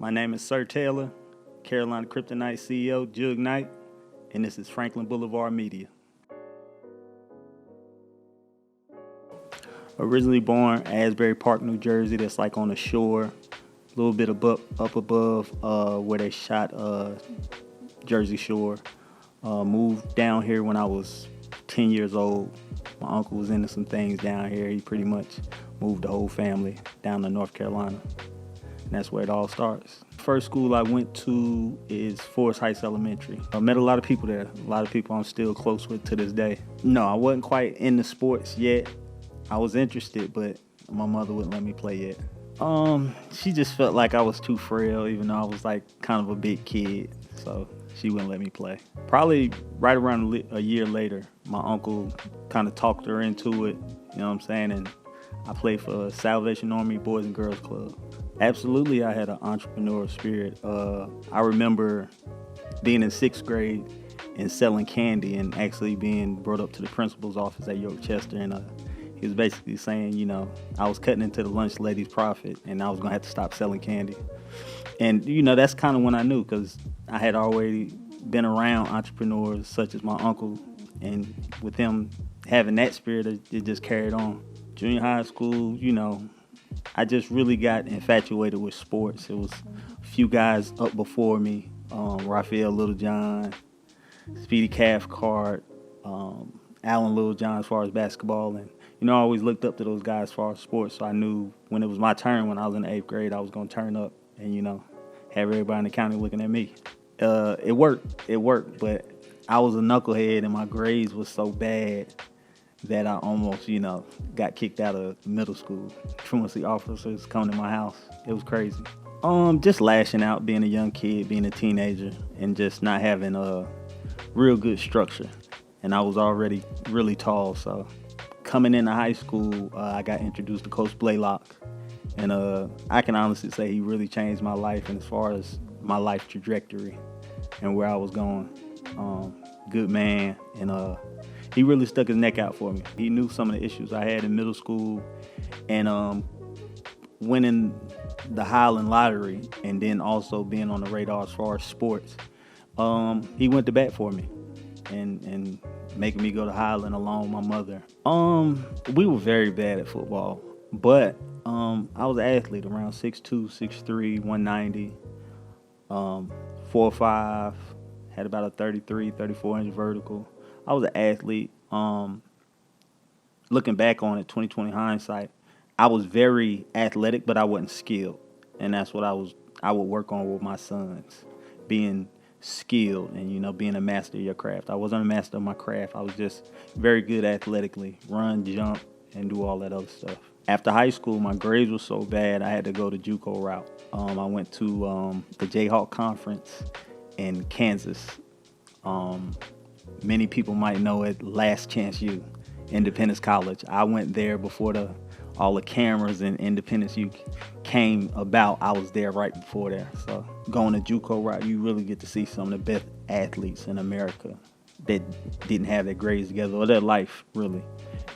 My name is Sir Taylor, Carolina Cryptonite CEO, Jug Knight, and this is Franklin Boulevard Media. Originally born Asbury Park, New Jersey. That's like on the shore, a little bit up above where they shot Jersey Shore. Moved down here when I was 10 years old. My uncle was into some things down here. He pretty much moved the whole family down to North Carolina. And that's where it all starts. First school I went to is Forest Heights Elementary. I met a lot of people there, a lot of people I'm still close with to this day. No, I wasn't quite into sports yet. I was interested, but my mother wouldn't let me play yet. She just felt like I was too frail, even though I was like kind of a big kid, so she wouldn't let me play. Probably right around a year later, my uncle kind of talked her into it, you know what I'm saying? And I played for Salvation Army Boys and Girls Club. Absolutely, I had an entrepreneurial spirit. I remember being in 6th grade and selling candy and actually being brought up to the principal's office at York Chester, and he was basically saying, you know, I was cutting into the lunch lady's profit and I was gonna have to stop selling candy. And, you know, that's kind of when I knew, because I had already been around entrepreneurs such as my uncle, and with him having that spirit, it just carried on. Junior high school, you know, I just really got infatuated with sports. It was a few guys up before me, Raphael Littlejohn, Speedy Cathcart, Alan Littlejohn as far as basketball, and you know, I always looked up to those guys as far as sports, so I knew when it was my turn, when I was in the 8th grade, I was going to turn up and, you know, have everybody in the county looking at me. It worked, but I was a knucklehead and my grades was so bad that I almost, you know, got kicked out of middle school. Truancy officers coming to my house. It was crazy. Just lashing out, being a young kid, being a teenager, and just not having a real good structure. And I was already really tall, so coming into high school, I got introduced to Coach Blaylock, and I can honestly say he really changed my life, and as far as my life trajectory and where I was going. Good man, and he really stuck his neck out for me. He knew some of the issues I had in middle school, and winning the Highland Lottery, and then also being on the radar as far as sports. He went to bat for me, and making me go to Highland along with my mother. We were very bad at football, but I was an athlete around 6'2", 6'3", 190, 4'5", had about a 33, 34-inch vertical. I was an athlete. Looking back on it, 2020 hindsight, I was very athletic, but I wasn't skilled, and that's what I would work on with my sons, being skilled and, you know, being a master of your craft. I wasn't a master of my craft. I was just very good athletically, run, jump, and do all that other stuff. After high school, my grades were so bad I had to go the JUCO route. I went to the Jayhawk Conference in Kansas. Many people might know it, Last Chance U, Independence College. I went there before all the cameras and Independence U came about. I was there right before there. So going the JUCO route, you really get to see some of the best athletes in America that didn't have their grades together or their life, really.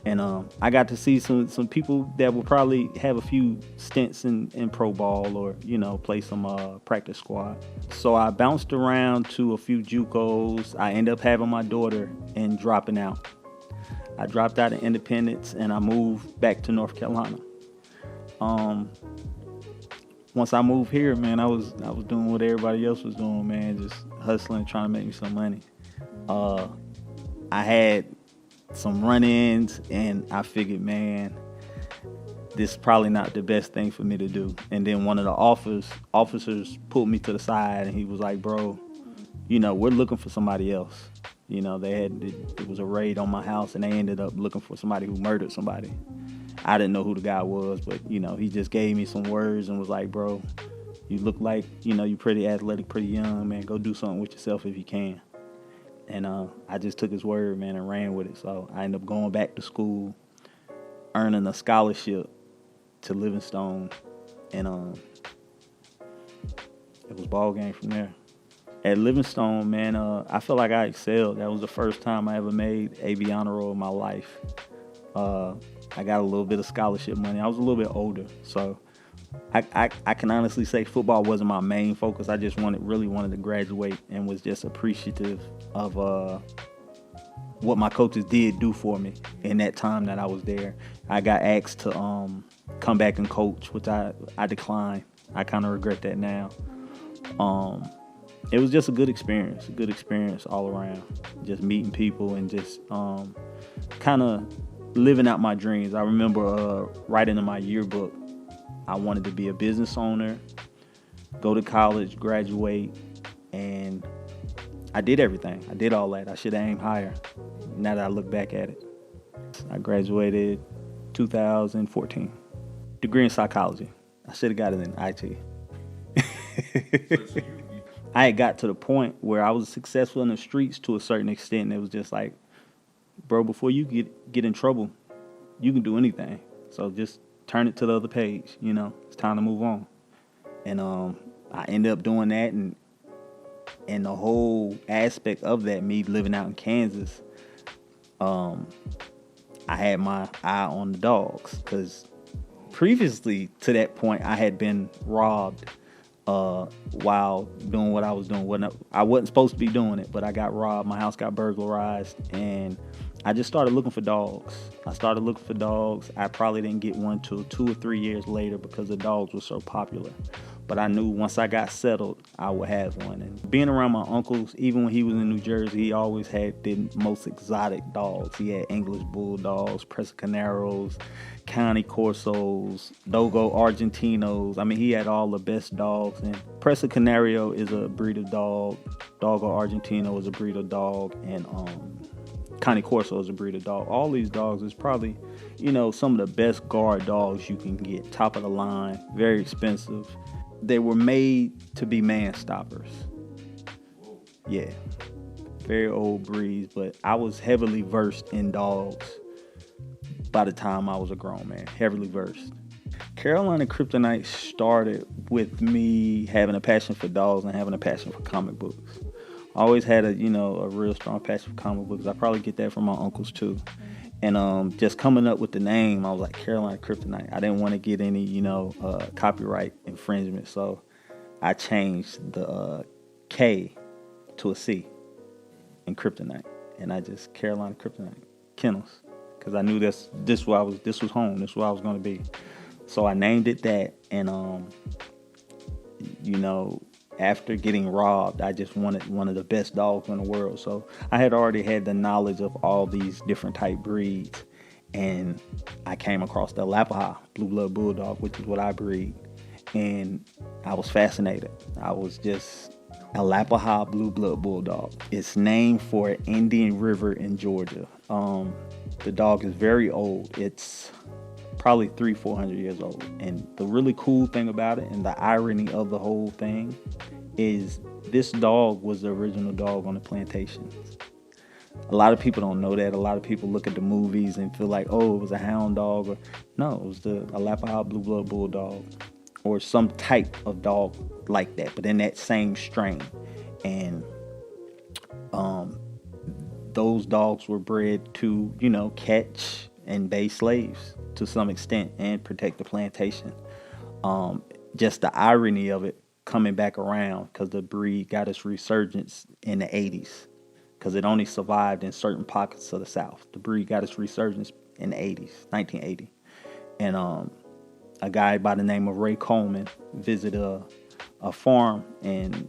And I got to see some people that will probably have a few stints in pro ball or, you know, play some practice squad. So I bounced around to a few JUCOs. I ended up having my daughter and dropping out. I dropped out of Independence and I moved back to North Carolina. Once I moved here, man, I was doing what everybody else was doing, man, just hustling, trying to make me some money. I had some run-ins, and I figured, man, this is probably not the best thing for me to do. And then one of the officers pulled me to the side, and he was like, bro, you know, we're looking for somebody else. You know, it was a raid on my house, and they ended up looking for somebody who murdered somebody. I didn't know who the guy was, but, you know, he just gave me some words and was like, bro, you look like, you know, you're pretty athletic, pretty young, man. Go do something with yourself if you can. And I just took his word, man, and ran with it. So I ended up going back to school, earning a scholarship to Livingstone, and it was ball game from there. At Livingstone, man, I felt like I excelled. That was the first time I ever made AV honor roll in my life. I got a little bit of scholarship money. I was a little bit older, so I can honestly say football wasn't my main focus. I just really wanted to graduate and was just appreciative of what my coaches did do for me in that time that I was there. I got asked to come back and coach, which I declined. I kind of regret that now. It was just a good experience all around. Just meeting people and just kind of living out my dreams. I remember writing in my yearbook, I wanted to be a business owner, go to college, graduate, and I did everything. I did all that. I should have aimed higher. Now that I look back at it. I graduated 2014. Degree in psychology. I should have got it in IT. I had got to the point where I was successful in the streets to a certain extent. It was just like, bro, before you get in trouble, you can do anything. So just turn it to the other page. It's time to move on. And I ended up doing that, and the whole aspect of that, me living out in Kansas, I had my eye on the dogs, because previously to that point, I had been robbed while doing what I was doing. I wasn't supposed to be doing it, but I got robbed. My house got burglarized, and I just started looking for dogs. I probably didn't get one till 2 or 3 years later because the dogs were so popular. But I knew once I got settled, I would have one. And being around my uncles, even when he was in New Jersey, he always had the most exotic dogs. He had English Bulldogs, Presicaneros, County Corsos, Dogo Argentinos. I mean, he had all the best dogs. And Presicanario is a breed of dog. Dogo Argentino is a breed of dog. And County Corso is a breed of dog. All these dogs is probably, some of the best guard dogs you can get. Top of the line, very expensive. They were made to be man stoppers. Yeah, very old breeds, but I was heavily versed in dogs by the time I was a grown man, heavily versed. Carolina Cryptonite started with me having a passion for dogs and having a passion for comic books. I always had a real strong passion for comic books. I probably get that from my uncles too. And just coming up with the name, I was like, Carolina Cryptonite. I didn't want to get any, copyright infringement. So I changed the K to a C in Cryptonite. And I just Carolina Cryptonite Kennels. Because I knew this was home. This was where I was going to be. So I named it that. And, after getting robbed, I just wanted one of the best dogs in the world. So I had already had the knowledge of all these different type breeds. And I came across the Arapaha Blue Blood Bulldog, which is what I breed. And I was fascinated. I was just Arapaha Blue Blood Bulldog. It's named for an Indian River in Georgia. The dog is very old. It's probably 300-400 years old. And the really cool thing about it, and the irony of the whole thing, is this dog was the original dog on the plantations. A lot of people don't know that. A lot of people look at the movies and feel like, oh, it was a hound dog. Or no, it was the Arapaha Blue Blood Bulldog, or some type of dog like that, but in that same strain. And those dogs were bred to, catch and bay slaves to some extent and protect the plantation. Just the irony of it coming back around, because the breed got its resurgence in the 80s, because it only survived in certain pockets of the South. The breed got its resurgence in the 80s, 1980. And a guy by the name of Ray Coleman visited a farm in,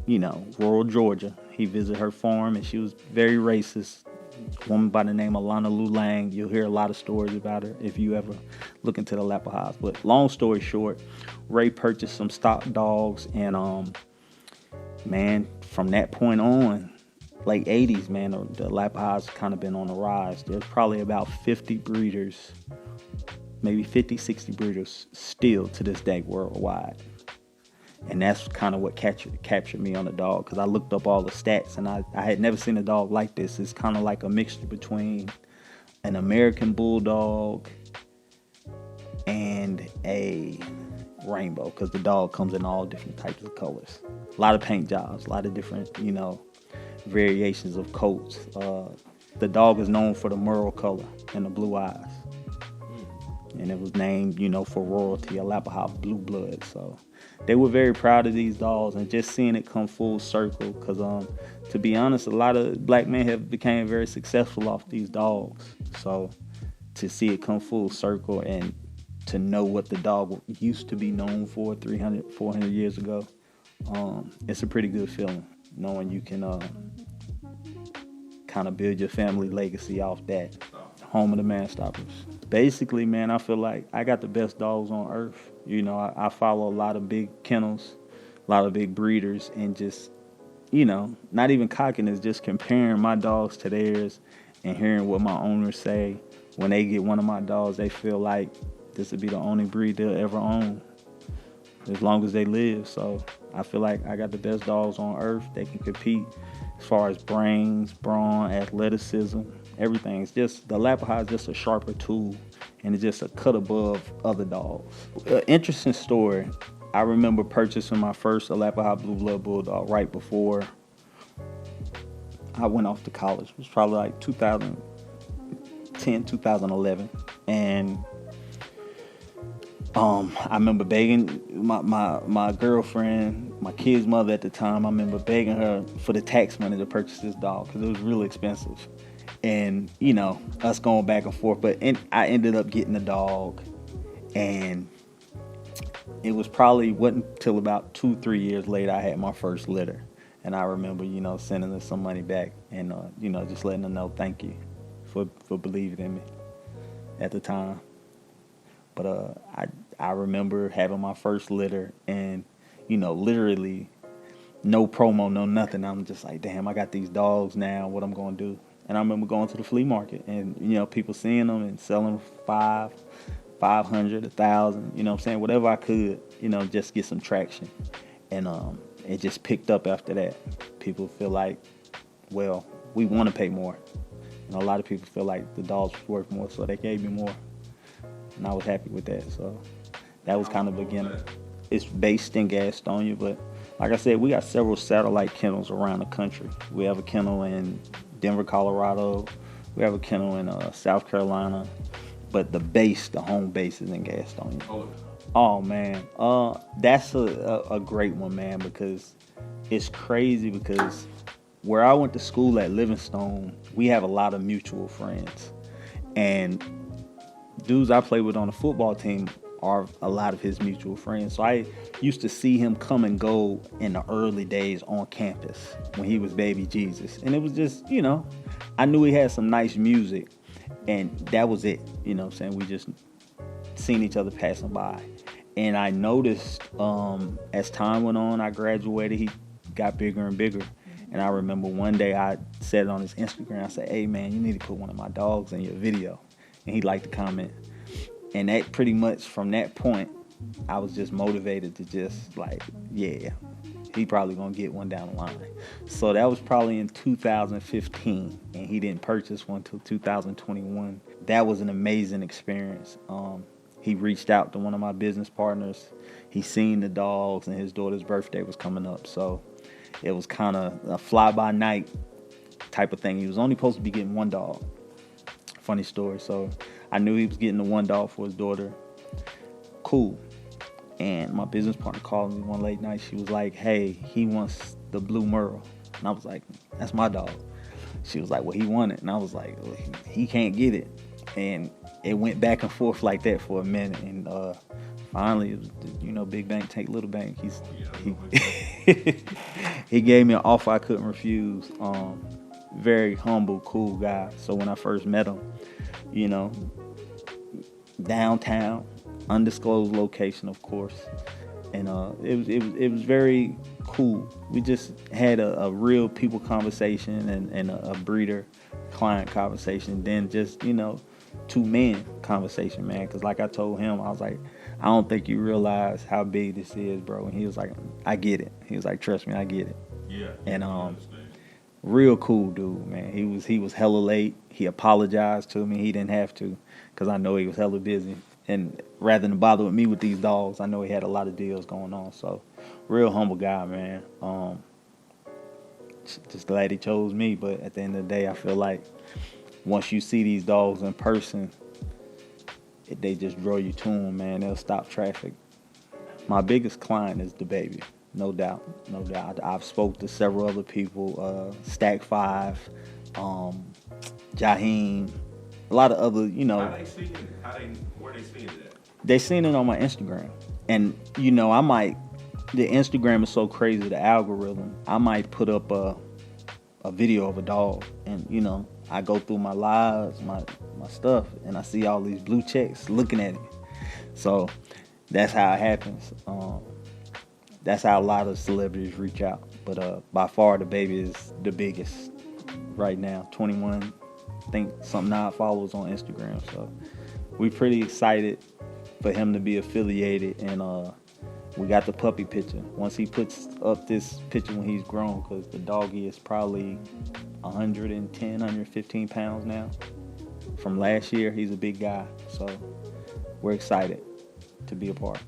rural Georgia. He visited her farm, and she was very racist. A woman by the name of Lana Lou Lang. You'll hear a lot of stories about her if you ever look into the Lapahas. But long story short, Ray purchased some stock dogs, and from that point on, late 80s, the Lapahas kind of been on the rise. There's probably about 50 breeders, maybe 50, 60 breeders still to this day worldwide. And that's kind of what captured me on the dog, because I looked up all the stats, and I had never seen a dog like this. It's kind of like a mixture between an American Bulldog and a rainbow, because the dog comes in all different types of colors. A lot of paint jobs, a lot of different, variations of coats. The dog is known for the merle color and the blue eyes. and it was named, for royalty, a Lapahawk Blue Blood. So they were very proud of these dogs, and just seeing it come full circle. Because to be honest, a lot of black men have became very successful off these dogs. So to see it come full circle and to know what the dog used to be known for 300, 400 years ago, it's a pretty good feeling knowing you can kind of build your family legacy off that. Home of the Man Stoppers. Basically, man, I feel like I got the best dogs on earth. I follow a lot of big kennels, a lot of big breeders, and just, not even cockiness, just comparing my dogs to theirs and hearing what my owners say. When they get one of my dogs, they feel like this would be the only breed they'll ever own as long as they live. So I feel like I got the best dogs on earth. They can compete as far as brains, brawn, athleticism, everything. It's just, the Lapahawk is just a sharper tool, and it's just a cut above other dogs. Interesting story. I remember purchasing my first Lapahawk Blue Blood Bulldog right before I went off to college. It was probably like 2010, 2011. And I remember begging my girlfriend, my kid's mother at the time, I remember begging her for the tax money to purchase this dog because it was really expensive. And, us going back and forth. But I ended up getting the dog. And it was probably wasn't until about 2-3 years later I had my first litter. And I remember, sending her some money back and, just letting her know thank you for believing in me at the time. But I remember having my first litter and, literally no promo, no nothing. I'm just like, damn, I got these dogs now. What I'm going to do? And I remember going to the flea market and, people seeing them and selling them for $500, $1,000, what I'm saying? Whatever I could, just get some traction. And it just picked up after that. People feel like, well, we want to pay more. And a lot of people feel like the dog's worth more, so they gave me more. And I was happy with that. So that was kind of the beginning. It's based in Gastonia, but like I said, we got several satellite kennels around the country. We have a kennel in Denver, Colorado. We have a kennel in South Carolina. But the home base is in Gastonia. Oh man, that's a great one, man, because it's crazy because where I went to school at Livingstone, we have a lot of mutual friends. And dudes I play with on the football team are a lot of his mutual friends. So I used to see him come and go in the early days on campus when he was baby Jesus. And it was just, I knew he had some nice music, and that was it. I'm saying? We just seen each other passing by. And I noticed as time went on, I graduated, he got bigger and bigger. And I remember one day I said it on his Instagram, I said, hey man, you need to put one of my dogs in your video. And he liked the comment. And that pretty much from that point, I was just motivated to just like, yeah, he probably gonna get one down the line. So that was probably in 2015, and he didn't purchase one until 2021. That was an amazing experience. He reached out to one of my business partners. He seen the dogs, and his daughter's birthday was coming up. So it was kind of a fly-by-night type of thing. He was only supposed to be getting one dog. Funny story. So I knew he was getting the one dog for his daughter. Cool. And my business partner called me one late night. She was like, hey, he wants the Blue Merle. And I was like, that's my dog. She was like, well, he won it. And I was like, well, he can't get it. And it went back and forth like that for a minute. And finally, it was, big bank take little bank. He gave me an offer I couldn't refuse. Very humble, cool guy. So when I first met him, downtown, undisclosed location, of course, and it was very cool. We just had a real people conversation and a breeder client conversation. Then just two men conversation, man. Because like I told him, I was like, I don't think you realize how big this is, bro. And he was like, I get it. He was like, trust me, I get it. Yeah. And real cool dude, man. He was hella late. He apologized to me. He didn't have to, because I know he was hella busy. And rather than bother with me with these dogs, I know he had a lot of deals going on. So, real humble guy, man. Just glad he chose me. But at the end of the day, I feel like once you see these dogs in person, they just draw you to them, man. They'll stop traffic. My biggest client is the baby, no doubt, no doubt. I've spoke to several other people, Stack 5, Jaheem, a lot of other, How they seeing it? Where they seeing it at? they seen it on my Instagram. And, the Instagram is so crazy, the algorithm, I might put up a video of a dog and, I go through my lives, my stuff, and I see all these blue checks looking at it. So that's how it happens. That's how a lot of celebrities reach out. But by far the baby is the biggest right now. 21, I think something odd followers on Instagram. So we're pretty excited for him to be affiliated, and we got the puppy picture. Once he puts up this picture when he's grown, because the doggy is probably 110, 115 pounds now. From last year, he's a big guy. So we're excited to be a part.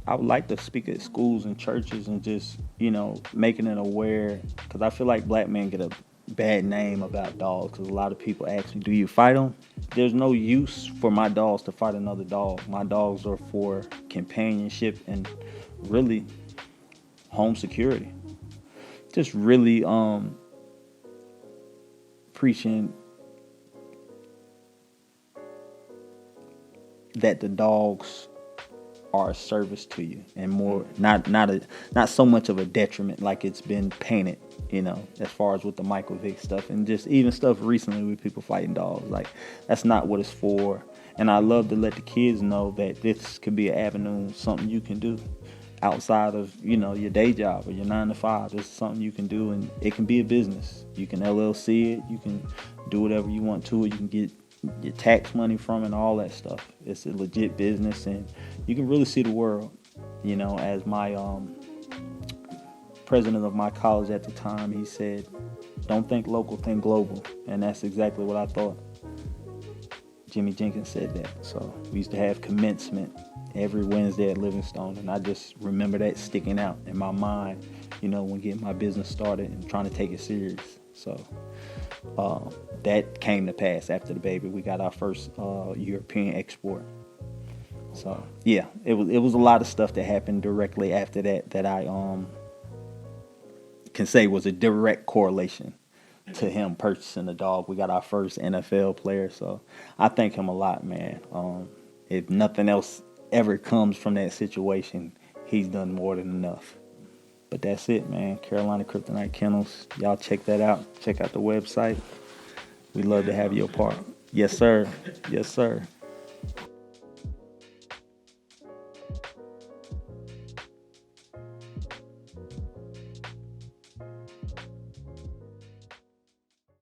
I would like to speak at schools and churches and just, making it aware, because I feel like black men get a bad name about dogs, because a lot of people ask me, do you fight them? There's no use for my dogs to fight another dog. My dogs are for companionship and really home security. Just really preaching that the dogs are a service to you, and more not so much of a detriment like it's been painted, as far as with the Michael Vick stuff and just even stuff recently with people fighting dogs. Like, that's not what it's for. And I love to let the kids know that this could be an avenue, something you can do outside of, your day job or your 9 to 5. This is something you can do, and it can be a business. You can LLC it, you can do whatever you want to it, you can get your tax money from it and all that stuff. It's a legit business, and you can really see the world. As my president of my college at the time, he said, don't think local, think global. And that's exactly what I thought. Jimmy Jenkins said that. So we used to have commencement every Wednesday at Livingstone, and I just remember that sticking out in my mind, when getting my business started and trying to take it serious. So that came to pass after the baby. We got our first European export. So yeah, it was a lot of stuff that happened directly after that I can say was a direct correlation to him purchasing the dog. We got our first NFL player, so I thank him a lot, man. If nothing else ever comes from that situation, he's done more than enough. But that's it, man. Carolina Cryptonite Kennels. Y'all check that out. Check out the website. We'd love to have you a part. Yes, sir. Yes, sir.